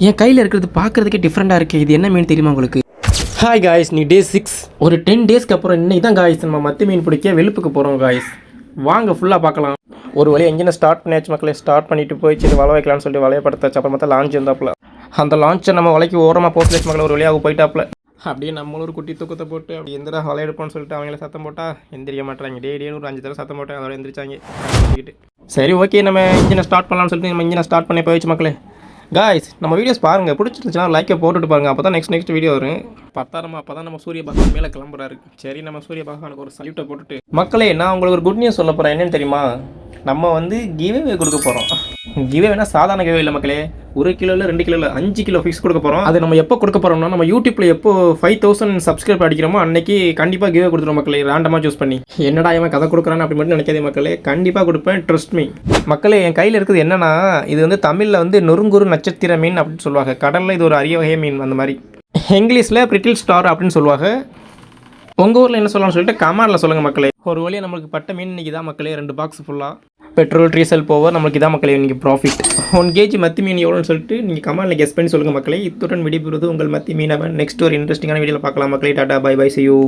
என் கையில் இருக்கிறது பார்க்குறதுக்கே டிஃப்ரெண்ட்டாக இருக்குது. இது என்ன மீன் தெரியுமா உங்களுக்கு? ஹாய் காய்ஸ், நீ டே 6 ஒரு 10 டேஸ்க்கு அப்புறம் இன்னைக்கு தான் காய்ஸ் நம்ம மத்தி மீன் பிடிக்க வெளுப்புக்கு போகிறோம் காய்ஸ். வாங்க ஃபுல்லாக பார்க்கலாம். ஒரு வழி எங்கேயும் ஸ்டார்ட் பண்ணியாச்சு மக்களே. ஸ்டார்ட் பண்ணிட்டு போயிடுச்சு இது வலை வைக்கலாம்னு சொல்லிட்டு வலையை படுத்தாச்சு. அப்புறம் பார்த்தா லான்ச் இருந்தாப்புல. அந்த லான்ச்சை நம்ம வலைக்கு ஓரமாக போஸ்ட்லேஸ் மக்கள் ஒரு வழியாக போயிட்டாப்புல. அப்படியே நம்மளும் ஒரு குட்டி தூக்கத்தை போட்டு அப்படி எந்திரா வலை எடுப்போம்னு சொல்லிட்டு அவங்கள சத்தம் போட்டால் எந்திரிக்க மாட்டாங்க. டேடியே ஒரு 5 தடவை சத்தம் போட்டேன், அதோட எந்திரிச்சாங்க. சரி ஓகே, நம்ம இன்ஜினை ஸ்டார்ட் பண்ணலாம்னு சொல்லிட்டு நம்ம இன்ஜினை ஸ்டார்ட் பண்ணி போயிடுச்சு மக்களே. காய்ஸ் நம்ம வீடியோஸ் பாருங்கள், பிடிச்சிருந்துச்சுன்னா லைக்கை போட்டுட்டு பாருங்கள். அப்போ தான் நெக்ஸ்ட் வீடியோ வரும். அப்போ தான் நம்ம சூரிய பகவான் மேலே கிளம்புறாரு. சரி நம்ம சூரிய பகவானுக்கு ஒரு சல்யூட்டை போட்டுட்டு மக்களே, நான் உங்களுக்கு ஒரு குட் நியூஸ் சொல்ல போகிறேன். என்னென்னு தெரியுமா? நம்ம வந்து கிவ்அவே கொடுக்க போகிறோம். கிவ்அவேனா சாதாரண கிவ்அவே இல்லை மக்களே. 1 கிலோ இல்லை 2 கிலோ இல்லை 5 கிலோ ஃபிக்ஸ் கொடுக்க போகிறோம். அது நம்ம எப்போ கொடுக்க போகிறோம்னா, நம்ம யூடியூப்பில் எப்போ 5000 சப்ஸ்கிரைப் அடிக்கிறோமோ அன்னைக்கு கண்டிப்பாக கிவ்அவே கொடுத்துருவோம் மக்களே. ரேண்டமாக சூஸ் பண்ணி. என்னடா இவன் கதை கொடுக்குறான்னு அப்படி மட்டும் நினைக்காதே மக்களே. கண்டிப்பாக கொடுப்பேன், ட்ரஸ்ட் மீ மக்களே. என் கையில் இருக்குது என்னன்னா, இது வந்து தமிழில் வந்து நொறுங்குறு நட்சத்திர மீன் அப்படின்னு சொல்லுவாங்க. கடலில் இது ஒரு அரிய வகை மீன். அந்த மாதிரி இங்கிலீஷில் பிரிட்டில் ஸ்டார் அப்படின்னு சொல்லுவாங்க. உங்கள் ஊரில் என்ன சொல்லலாம்னு சொல்லிட்டு கமெண்டில் சொல்லுங்கள் மக்களே. ஒரு வழியாக நம்மளுக்கு பட்ட மீன் இன்றைக்கி தான் மக்களே. 2 பாக்ஸ் ஃபுல்லாக பெட்ரோல் டீசல் போக நம்மளுக்கு இதான் மக்களே இன்றைக்கி ப்ராஃபிட். 1 கேஜி மத்தி மீன் எவ்வளோன்னு சொல்லிட்டு நீங்கள் கமெண்டில் கெஸ் பண்ணி சொல்லுங்கள் மக்களே. இத்துடன் விடைபெறுவது உங்கள் மத்தி மீனவன். நெக்ஸ்ட் ஒரு இன்ட்ரெஸ்டிங்கான வீடியோவில் பார்க்கலாம் மக்களே. Tata bye bye, see you.